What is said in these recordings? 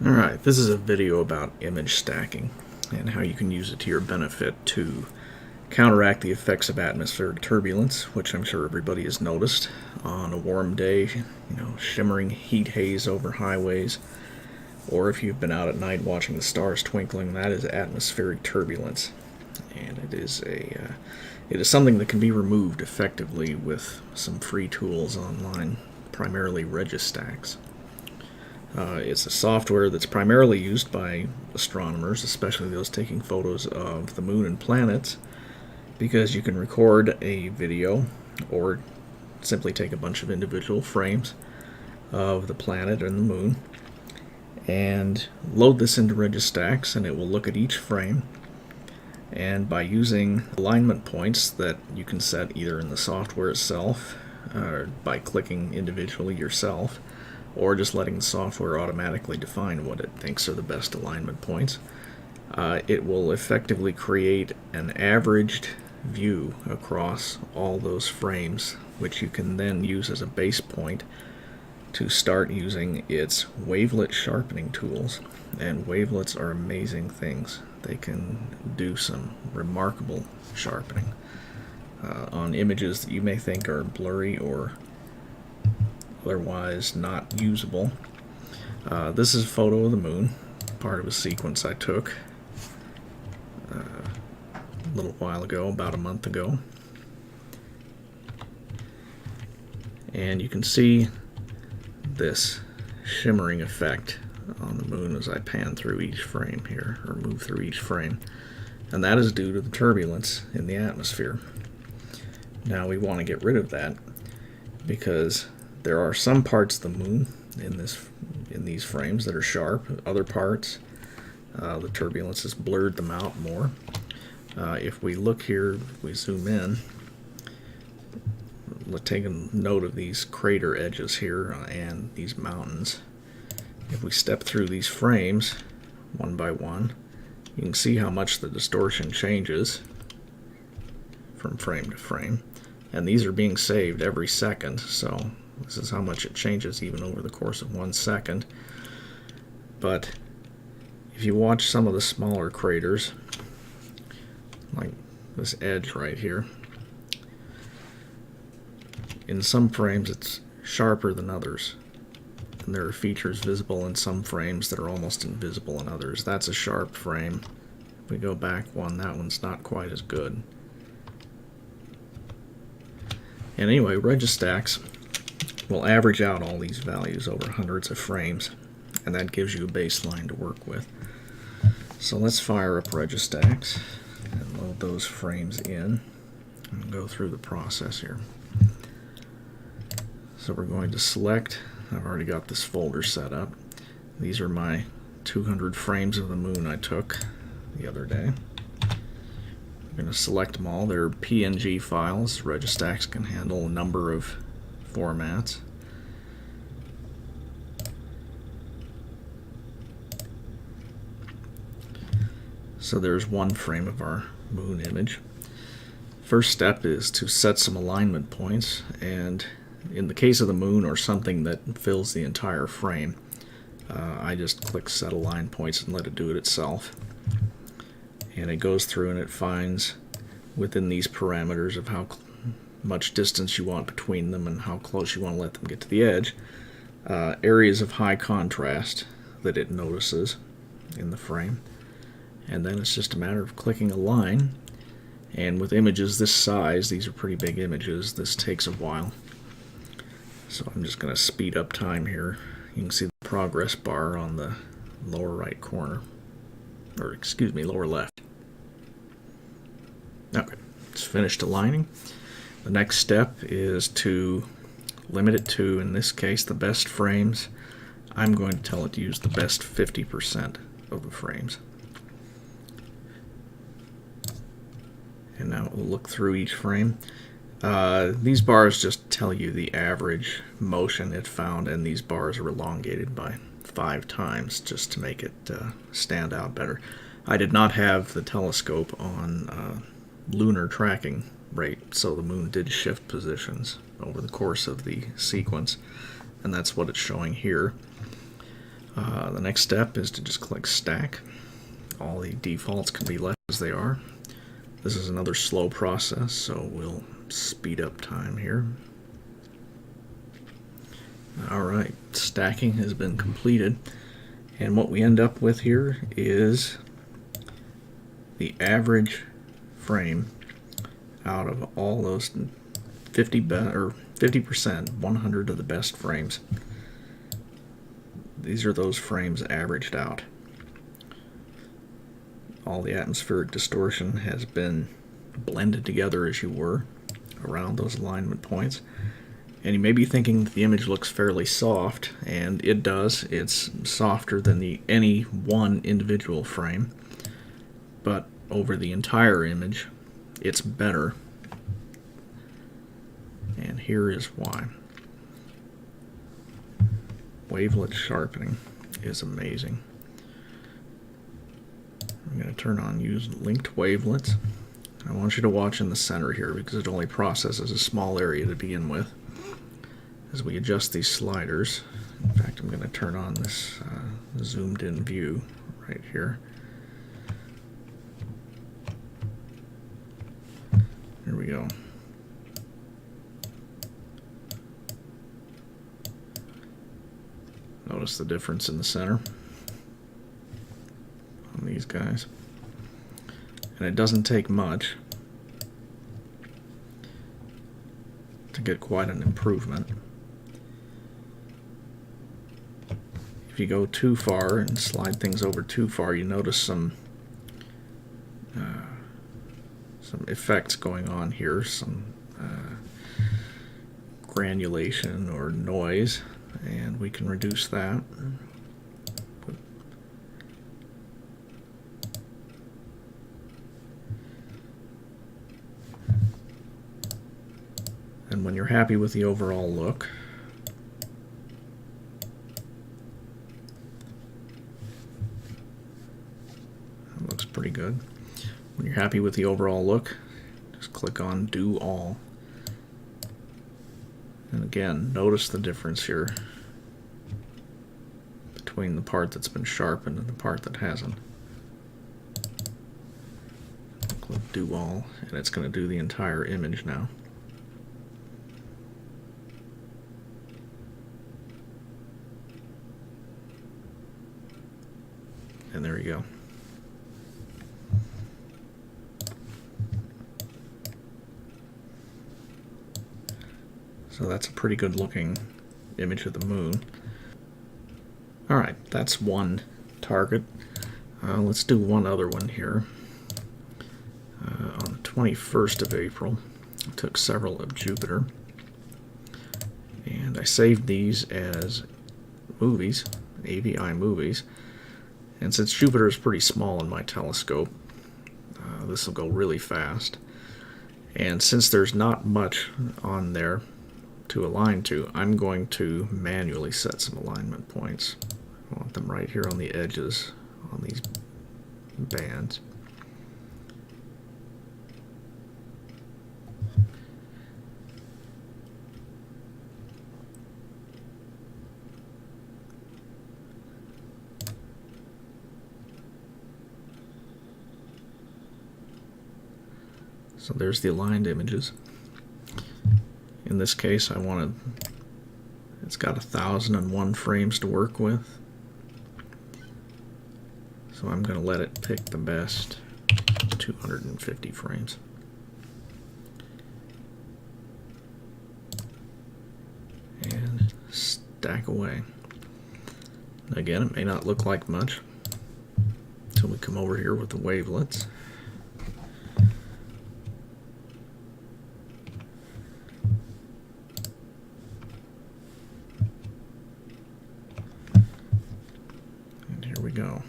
Alright, this is a video about image stacking and how you can use it to your benefit to counteract the effects of atmospheric turbulence, which I'm sure everybody has noticed on a warm day, shimmering heat haze over highways, or if you've been out at night watching the stars twinkling, that is atmospheric turbulence. And it is something that can be removed effectively with some free tools online, primarily Registax. It's a software that's primarily used by astronomers, especially those taking photos of the moon and planets, because you can record a video or simply take a bunch of individual frames of the planet and the moon and load this into Registax, and it will look at each frame, and by using alignment points that you can set either in the software itself or by clicking individually yourself, or just letting the software automatically define what it thinks are the best alignment points, it will effectively create an averaged view across all those frames, which you can then use as a base point to start using its wavelet sharpening tools. And wavelets are amazing things. They can do some remarkable sharpening on images that you may think are blurry or otherwise not usable. This is a photo of the moon, part of a sequence I took a little while ago, about a month ago. And you can see this shimmering effect on the moon as I pan through each frame here, or move through each frame. And that is due to the turbulence in the atmosphere. Now we want to get rid of that because there are some parts of the moon in these frames that are sharp. Other parts, the turbulence has blurred them out more. If we look here, if we zoom in, let's take a note of these crater edges here and these mountains. If we step through these frames one by one, you can see how much the distortion changes from frame to frame. And these are being saved every second, so this is how much it changes even over the course of 1 second. But if you watch some of the smaller craters, like this edge right here, in some frames it's sharper than others. And there are features visible in some frames that are almost invisible in others. That's a sharp frame. If we go back one, that one's not quite as good. And anyway, Registax will average out all these values over hundreds of frames, and that gives you a baseline to work with. So let's fire up Registax and load those frames in and go through the process here. So we're going to select, I've already got this folder set up. These are my 200 frames of the moon I took the other day. I'm going to select them all. They're PNG files. Registax can handle a number of formats. So there's one frame of our moon image. First step is to set some alignment points, and in the case of the moon or something that fills the entire frame, I just click set align points and let it do it itself. And it goes through and it finds within these parameters of how much distance you want between them and how close you want to let them get to the edge, areas of high contrast that it notices in the frame. And then it's just a matter of clicking align. And with images this size, these are pretty big images, this takes a while. So I'm just going to speed up time here. You can see the progress bar on the lower right corner, or excuse me, lower left. Okay, it's finished aligning. The next step is to limit it to, in this case, the best frames. I'm going to tell it to use the best 50% of the frames. And now we'll look through each frame. These bars just tell you the average motion it found, and these bars are elongated by 5 times just to make it stand out better. I did not have the telescope on lunar tracking rate, so the moon did shift positions over the course of the sequence, and that's what it's showing here. The next step is to just click Stack. All the defaults can be left as they are. This is another slow process, so we'll speed up time here. Alright, stacking has been completed, and what we end up with here is the average frame out of all those 50%, 100 of the best frames. These are those frames averaged out. All the atmospheric distortion has been blended together as you were around those alignment points. And you may be thinking the image looks fairly soft, and it does. It's softer than any one individual frame, but over the entire image, it's better. And here is why. Wavelet sharpening is amazing. I'm going to turn on use linked wavelets. I want you to watch in the center here because it only processes a small area to begin with. As we adjust these sliders, in fact, I'm going to turn on this zoomed in view right here. Here we go. Notice the difference in the center on these guys. And it doesn't take much to get quite an improvement. If you go too far and slide things over too far, you notice some effects going on here, some granulation or noise, and we can reduce that. And when you're happy with the overall look, that looks pretty good. When you're happy with the overall look, just click on Do All. And again, notice the difference here between the part that's been sharpened and the part that hasn't. Click Do All, and it's going to do the entire image now. And there you go. So that's a pretty good looking image of the moon. Alright, that's one target. Let's do one other one here. On the 21st of April, I took several of Jupiter, and I saved these as movies, AVI movies. And since Jupiter is pretty small in my telescope, this will go really fast. And since there's not much on there to align to, I'm going to manually set some alignment points. I want them right here on the edges on these bands. So there's the aligned images. In this case, it's got 1,001 frames to work with. So I'm going to let it pick the best 250 frames. And stack away. Again, it may not look like much until we come over here with the wavelets. Go.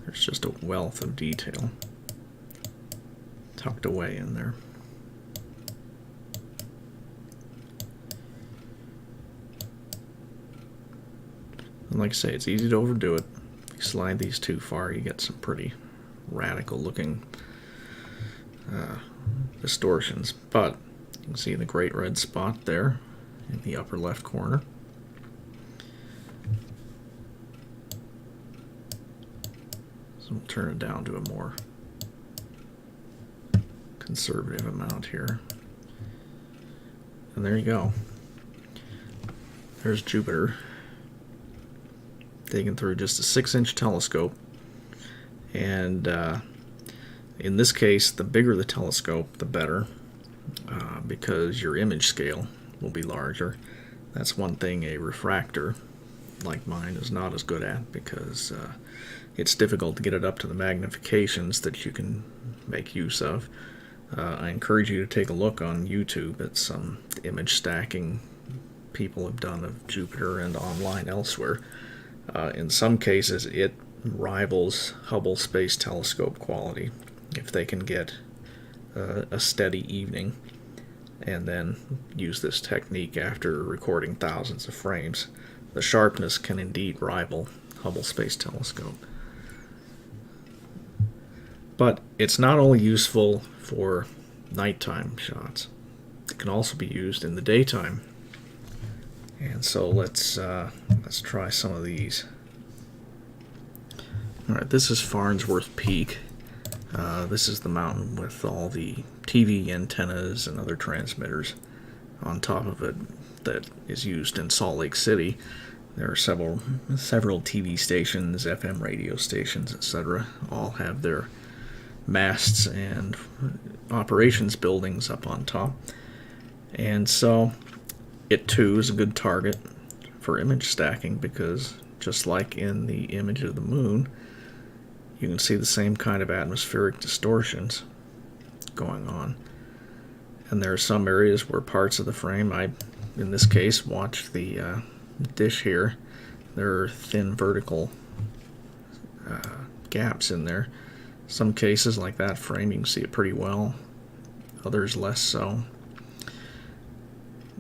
There's just a wealth of detail tucked away in there. And like I say, it's easy to overdo it. If you slide these too far, you get some pretty radical looking distortions. But You can see the great red spot there in the upper left corner. So we'll turn it down to a more conservative amount here. And there you go. There's Jupiter taken through just a 6-inch telescope. And in this case, the bigger the telescope, the better, because your image scale will be larger. That's one thing a refractor like mine is not as good at, because it's difficult to get it up to the magnifications that you can make use of. I encourage you to take a look on YouTube at some image stacking people have done of Jupiter and online elsewhere. In some cases, it rivals Hubble Space Telescope quality if they can get a steady evening and then use this technique after recording thousands of frames. The sharpness can indeed rival Hubble Space Telescope. But it's not only useful for nighttime shots. It can also be used in the daytime. And so let's try some of these. Alright, this is Farnsworth Peak. This is the mountain with all the TV antennas and other transmitters on top of it that is used in Salt Lake City. There are several TV stations, FM radio stations, etc. All have their masts and operations buildings up on top. And so it too is a good target for image stacking, because just like in the image of the moon, you can see the same kind of atmospheric distortions going on. And there are some areas where parts of the frame, in this case, watch the dish here. There are thin vertical gaps in there. Some cases, like that frame, you can see it pretty well. Others less so.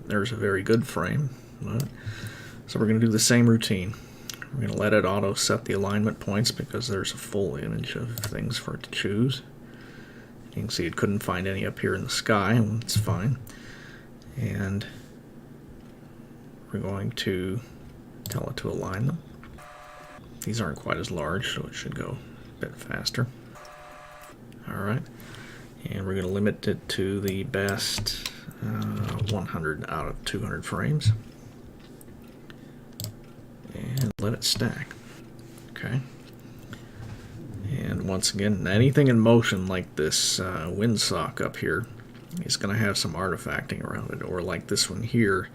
There's a very good frame. So we're going to do the same routine. We're going to let it auto set the alignment points, because there's a full image of things for it to choose. You can see it couldn't find any up here in the sky, and it's fine. And we're going to tell it to align them. These aren't quite as large, so it should go a bit faster. Alright, and we're going to limit it to the best 100 out of 200 frames. And let it stack. Okay. And once again, anything in motion like this windsock up here is going to have some artifacting around it, or like this one here.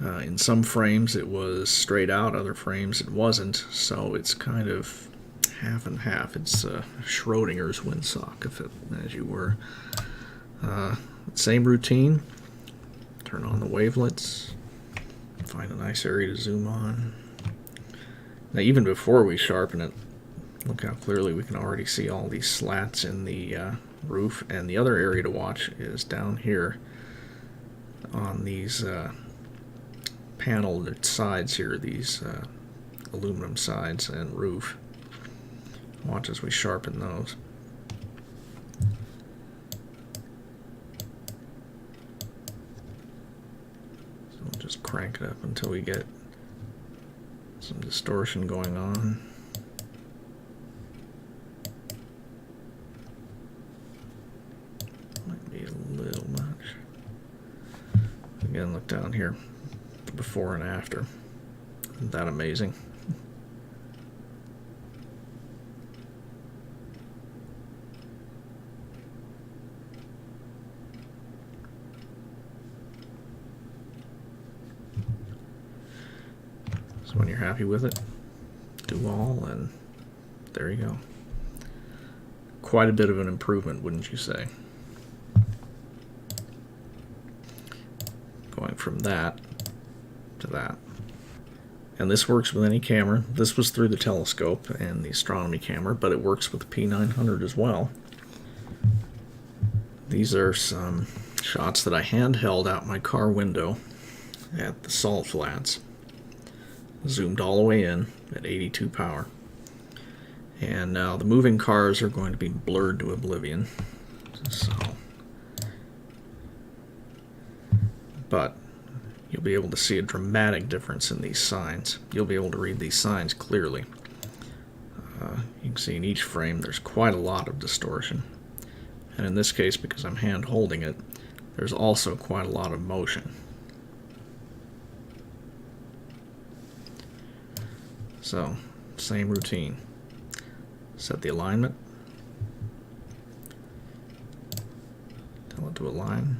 In some frames it was straight out, other frames it wasn't, so it's kind of half and half. It's Schrodinger's windsock, as you were. Same routine. Turn on the wavelets. Find a nice area to zoom on. Now, even before we sharpen it, look how clearly we can already see all these slats in the roof. And the other area to watch is down here on these paneled sides here, these aluminum sides and roof. Watch as we sharpen those. So we'll just crank it up until we get some distortion going on. Might be a little much. Again, look down here, the before and after. Isn't that amazing? So when you're happy with it, do all, and there you go. Quite a bit of an improvement, wouldn't you say? Going from that to that. And this works with any camera. This was through the telescope and the astronomy camera, but it works with the P900 as well. These are some shots that I handheld out my car window at the Salt Flats. Zoomed all the way in at 82 power. And now the moving cars are going to be blurred to oblivion. So but you'll be able to see a dramatic difference in these signs. You'll be able to read these signs clearly. You can see in each frame there's quite a lot of distortion. And in this case, because I'm hand holding it, there's also quite a lot of motion. So, same routine. Set the alignment. Tell it to align.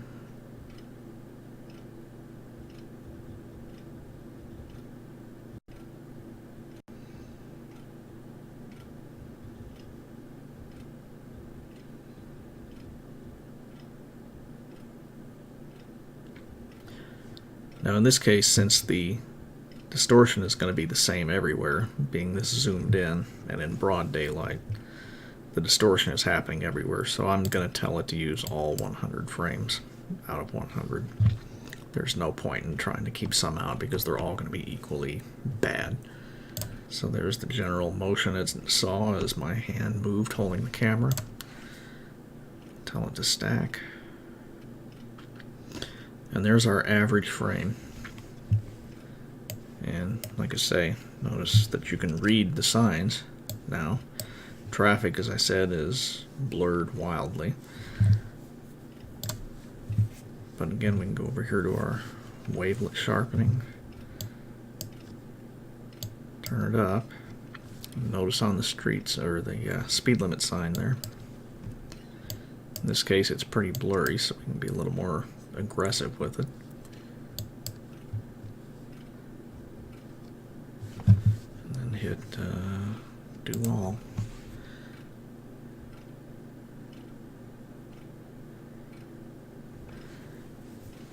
Now in this case, since the distortion is going to be the same everywhere, being this zoomed in and in broad daylight, the distortion is happening everywhere, so I'm going to tell it to use all 100 frames out of 100. There's no point in trying to keep some out because they're all going to be equally bad. So there's the general motion it saw as my hand moved holding the camera. Tell it to stack. And there's our average frame. And like I say, notice that you can read the signs now. Traffic, as I said, is blurred wildly. But again, we can go over here to our wavelet sharpening. Turn it up. Notice on the streets, or the speed limit sign there. In this case, it's pretty blurry, so we can be a little more aggressive with it. And then hit do all.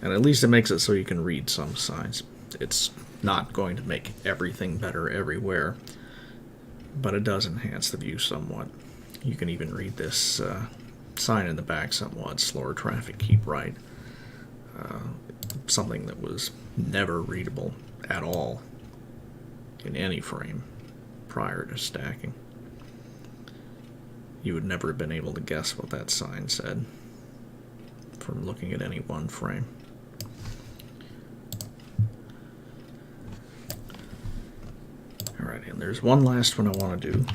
And at least it makes it so you can read some signs. It's not going to make everything better everywhere, but it does enhance the view somewhat. You can even read this sign in the back somewhat: slower traffic, keep right. Something that was never readable at all in any frame prior to stacking. You would never have been able to guess what that sign said from looking at any one frame. Alright, and there's one last one I want to do.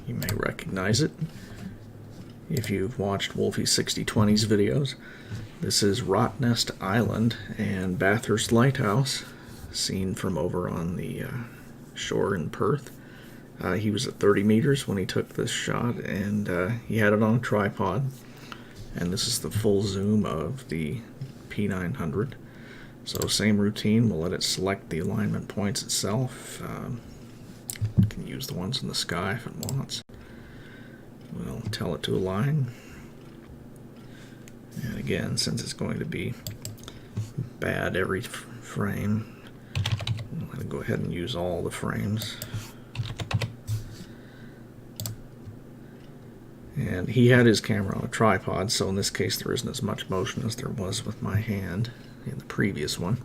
You may recognize it if you've watched Wolfie's 6020s videos. This is Rottnest Island and Bathurst Lighthouse, seen from over on the shore in Perth. He was at 30 meters when he took this shot, and he had it on a tripod. And this is the full zoom of the P900. So same routine, we'll let it select the alignment points itself. You can use the ones in the sky if it wants. We'll tell it to align. And again, since it's going to be bad every frame, I'm going to go ahead and use all the frames. And he had his camera on a tripod, so in this case there isn't as much motion as there was with my hand in the previous one.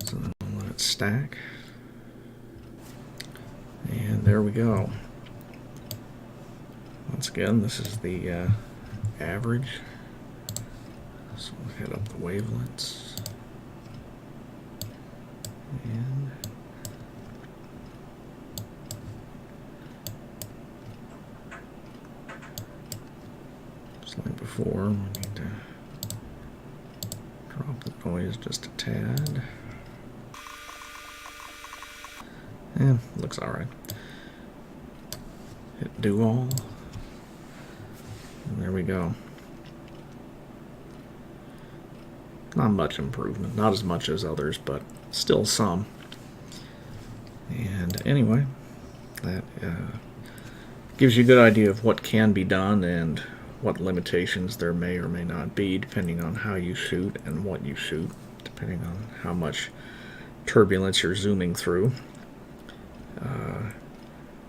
So then we'll let it stack. And there we go. Once again, this is the average. So we'll hit up the wavelets. And just like before, we need to drop the noise just a tad. Yeah, looks alright. Hit do all. And there we go. Not much improvement, not as much as others, but still some. And anyway, that gives you a good idea of what can be done and what limitations there may or may not be, depending on how you shoot and what you shoot, depending on how much turbulence you're zooming through.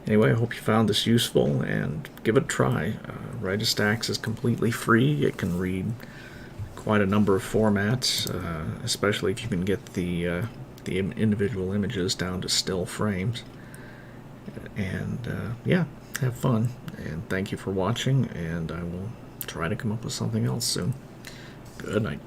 Anyway, I hope you found this useful, and give it a try. Registax is completely free. It can read quite a number of formats, especially if you can get the individual images down to still frames. And yeah, have fun. And thank you for watching, and I will try to come up with something else soon. Good night.